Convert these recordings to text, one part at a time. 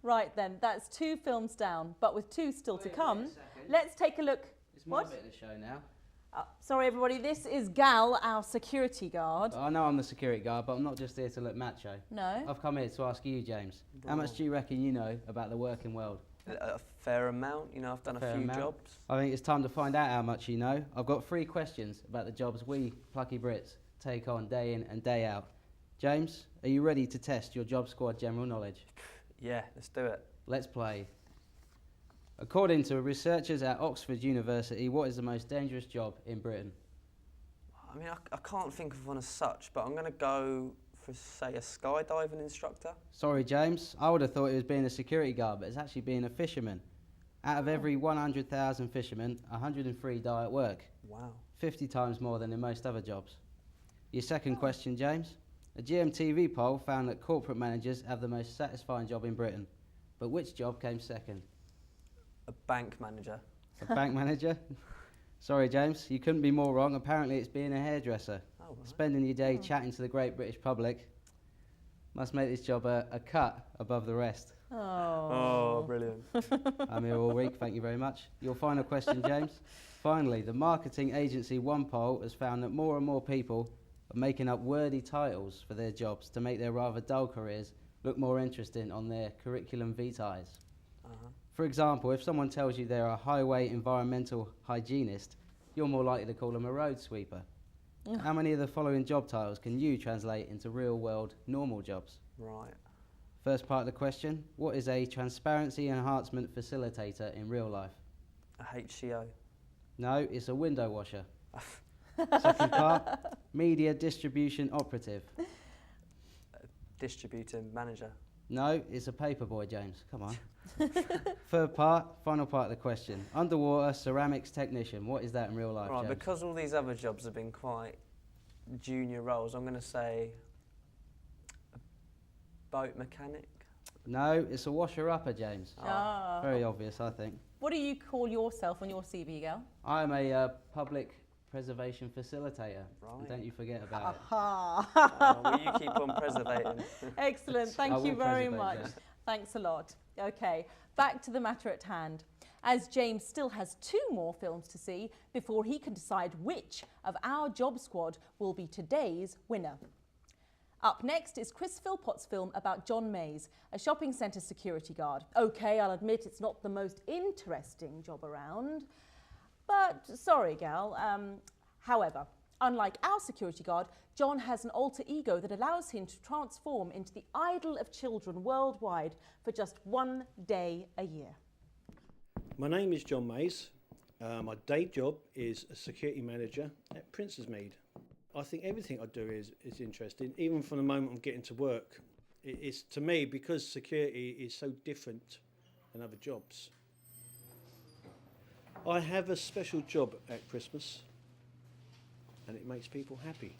Right then, that's 2 films down, but with 2 still to Wait come, a second. let's take a look. It's my What? bit of the show now. Sorry everybody, this is Gal, our security guard. I know I'm the security guard, but I'm not just here to look macho. No? I've come here to ask you, James. How much do you reckon you know about the working world? A fair amount, you know, I've done a few jobs. I think it's time to find out how much you know. I've got 3 questions about the jobs we plucky Brits take on day in and day out. James, are you ready to test your job squad general knowledge? Yeah, let's do it. Let's play. According to researchers at Oxford University, what is the most dangerous job in Britain? I mean, I can't think of one as such, but I'm going to go for, say, a skydiving instructor. Sorry, James. I would have thought it was being a security guard, but it's actually being a fisherman. Out of every 100,000 fishermen, 103 die at work. Wow. 50 times more than in most other jobs. Your second question, James. A GMTV poll found that corporate managers have the most satisfying job in Britain. But which job came second? A bank manager. A bank manager? Sorry, James, you couldn't be more wrong. Apparently it's being a hairdresser. Oh, right. Spending your day chatting to the great British public must make this job a cut above the rest. Oh, brilliant. I'm here all week, thank you very much. Your final question, James. Finally, the marketing agency One Poll has found that more and more people are making up wordy titles for their jobs to make their rather dull careers look more interesting on their curriculum vitae. For example, if someone tells you they're a highway environmental hygienist, you're more likely to call them a road sweeper. How many of the following job titles can you translate into real-world normal jobs? Right. First part of the question, what is a transparency enhancement facilitator in real life? A HCO. No, it's a window washer. Second part, media distribution operative. Distributing manager. No, it's a paperboy, James. Come on. Third part, final part of the question. Underwater ceramics technician. What is that in real life, Right, James? because all these other jobs have been quite junior roles, I'm going to say a boat mechanic. No, it's a washer-upper, James. Ah. Very obvious, I think. What do you call yourself on your CV, Gal? I'm a public preservation facilitator. Right. And don't you forget about it. Oh, well, you keep on preservating. Excellent, I thank you will very preservate, much. yeah. Thanks a lot. Okay, back to the matter at hand. As James still has 2 more films to see before he can decide which of our job squad will be today's winner. Up next is Chris Philpott's film about John Mays, a shopping centre security guard. Okay, I'll admit it's not the most interesting job around, but sorry, Gal. However, unlike our security guard, John has an alter ego that allows him to transform into the idol of children worldwide for just 1 day a year. My name is John Mays. My day job is a security manager at Prince's Mead. I think everything I do is interesting, even from the moment I'm getting to work. It's to me, because security is so different than other jobs. I have a special job at Christmas, and it makes people happy.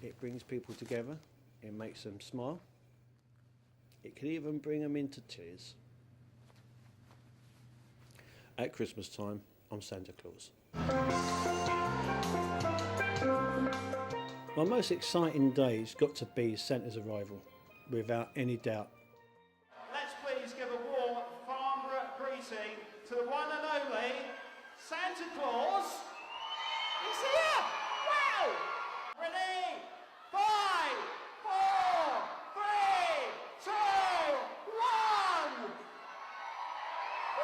It brings people together, it makes them smile. It can even bring them into tears. At Christmas time, I'm Santa Claus. My most exciting day's got to be Santa's arrival, without any doubt. Let's please give a warm Farnborough greeting to the one and only Santa Claus. He's here! Wow! Ready? 5, 4, 3, 2, 1! Woo!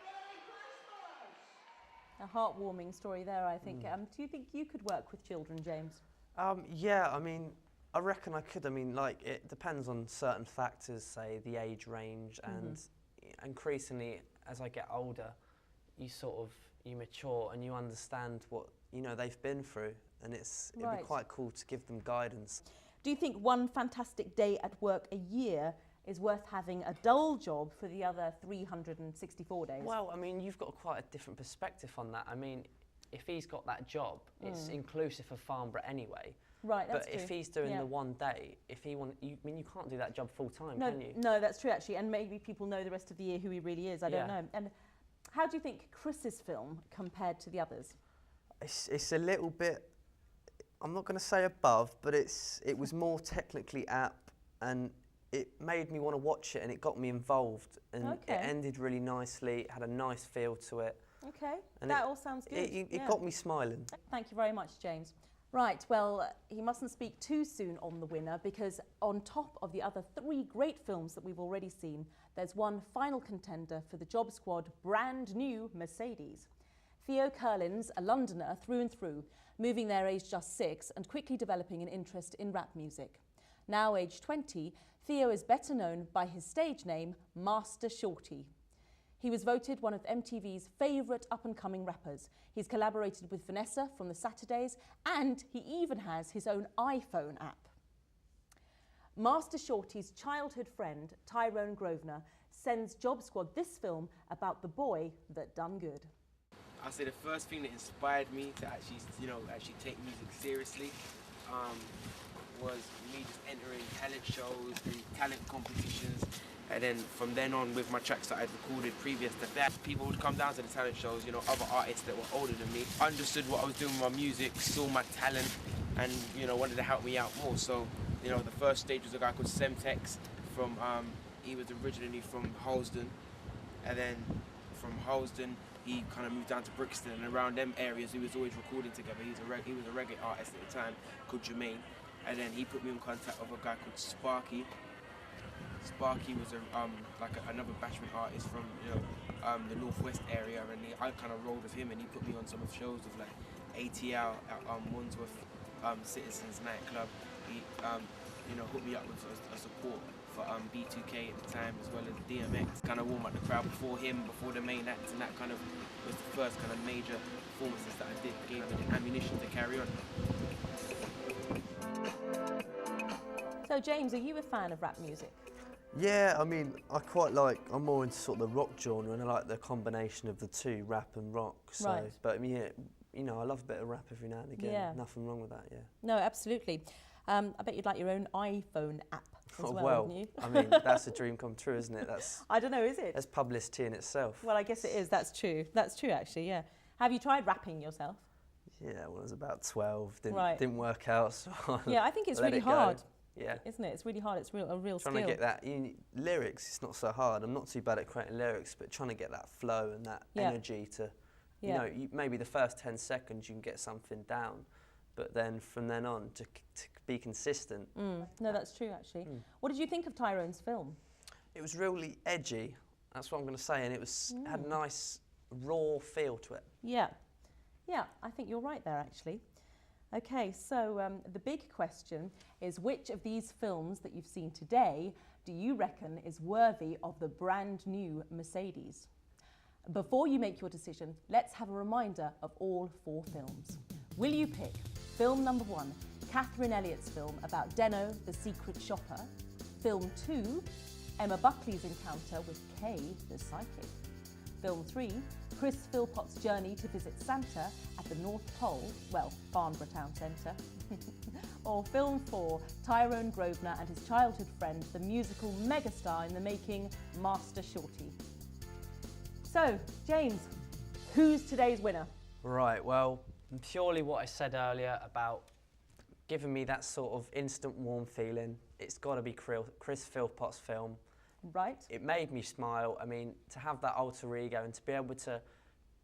Merry Christmas! A heartwarming story there, I think. Do you think you could work with children, James? Yeah, I mean, I reckon I could. I mean, like, it depends on certain factors, say the age range, and increasingly as I get older, you mature and you understand what they've been through, and it'd be quite cool to give them guidance. Do you think 1 fantastic day at work a year is worth having a dull job for the other 364 days? Well, I mean, you've got quite a different perspective on that. I mean, if he's got that job, it's inclusive of Farnborough anyway. Right, that's but true. if he's doing the 1 day, you can't do that job full time, No, can you? no, that's true actually, and maybe people know the rest of the year who he really is. I don't know. And how do you think Chris's film compared to the others? It's a little bit. I'm not going to say above, but it was more technically apt, and it made me want to watch it, and it got me involved, and Okay. it ended really nicely. It had a nice feel to it. Okay, And that all sounds good. It got me smiling. Thank you very much, James. Right, well, he mustn't speak too soon on the winner, because on top of the other 3 great films that we've already seen, there's one final contender for the Job Squad brand new Mercedes. Theo Curlin's a Londoner through and through, moving there aged just 6 and quickly developing an interest in rap music. Now aged 20, Theo is better known by his stage name, Master Shorty. He was voted one of MTV's favourite up-and-coming rappers. He's collaborated with Vanessa from the Saturdays, and he even has his own iPhone app. Master Shorty's childhood friend, Tyrone Grosvenor, sends Job Squad this film about the boy that done good. I'd say the first thing that inspired me to actually take music seriously was me just entering talent shows and talent competitions. And then from then on, with my tracks that I'd recorded previous to that, people would come down to the talent shows, other artists that were older than me, understood what I was doing with my music, saw my talent, and, wanted to help me out more. So, the first stage was a guy called Semtex from, he was originally from Holston. And then from Holston, he kind of moved down to Brixton, and around them areas, we was always recording together. He was a reggae artist at the time called Jermaine. And then he put me in contact with a guy called Sparky. Sparky was another bashment artist from the northwest area, and I kind of rolled with him, and he put me on some of shows with like ATL at Wandsworth Citizens nightclub. He hooked me up with a support for B2K at the time, as well as DMX. Kind of warm up the crowd before the main act, and that kind of was the first kind of major performances that I did, gave me the ammunition to carry on. So James, are you a fan of rap music? Yeah, I mean, I'm more into sort of the rock genre, and I like the combination of the two, rap and rock. So, Right. But I mean, I love a bit of rap every now and again. Yeah. Nothing wrong with that, yeah. No, absolutely. I bet you'd like your own iPhone app as well, wouldn't you? I mean, that's a dream come true, isn't it? I don't know, is it? That's publicity in itself. Well, I guess it is. That's true. That's true, actually, yeah. Have you tried rapping yourself? Yeah, when I was about 12, Right. didn't work out, so Yeah, I think it's let really it go. hard, Yeah. isn't it? It's really hard. It's a real Trying skill. to get that lyrics, it's not so hard. I'm not too bad at creating lyrics, but trying to get that flow and that Yeah. energy to, Yeah. maybe the first 10 seconds you can get something down, but then from then on to be consistent. No, that's true, actually. What did you think of Tyrone's film? It was really edgy, that's what I'm going to say, and it was had a nice raw feel to it. Yeah. Yeah, I think you're right there, actually. Okay, so the big question is, which of these films that you've seen today do you reckon is worthy of the brand new Mercedes? Before you make your decision, let's have a reminder of all 4 films. Will you pick film number 1, Catherine Elliott's film about Deno, the secret shopper? Film 2, Emma Buckley's encounter with Kay, the psychic? Film 3, Chris Philpott's journey to visit Santa at the North Pole, well, Farnborough Town Centre. Or Film 4, Tyrone Grosvenor and his childhood friend, the musical megastar in the making, Master Shorty. So, James, who's today's winner? Right, well, purely what I said earlier about giving me that sort of instant warm feeling, it's got to be Chris Philpott's film. Right? It made me smile. I mean, to have that alter ego and to be able to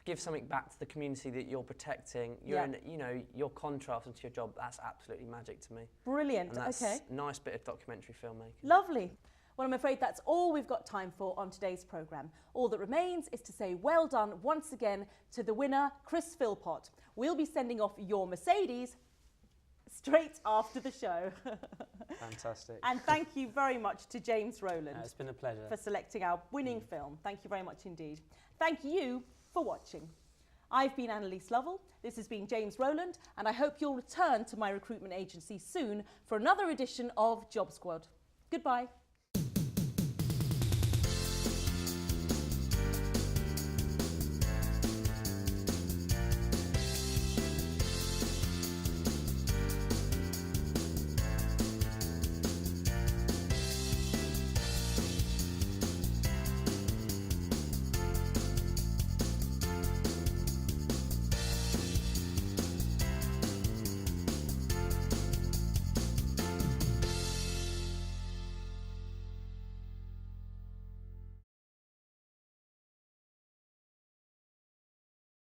give something back to the community that you're protecting, your contrast into your job, that's absolutely magic to me. Brilliant, And that's okay. a nice bit of documentary filmmaking. Lovely. Well, I'm afraid that's all we've got time for on today's programme. All that remains is to say well done once again to the winner, Chris Philpott. We'll be sending off your Mercedes straight after the show. Fantastic. And thank you very much to James Rowland It's been a pleasure. for selecting our winning film. Thank you very much indeed. Thank you for watching. I've been Annalise Lovell, this has been James Rowland, and I hope you'll return to my recruitment agency soon for another edition of Job Squad. Goodbye.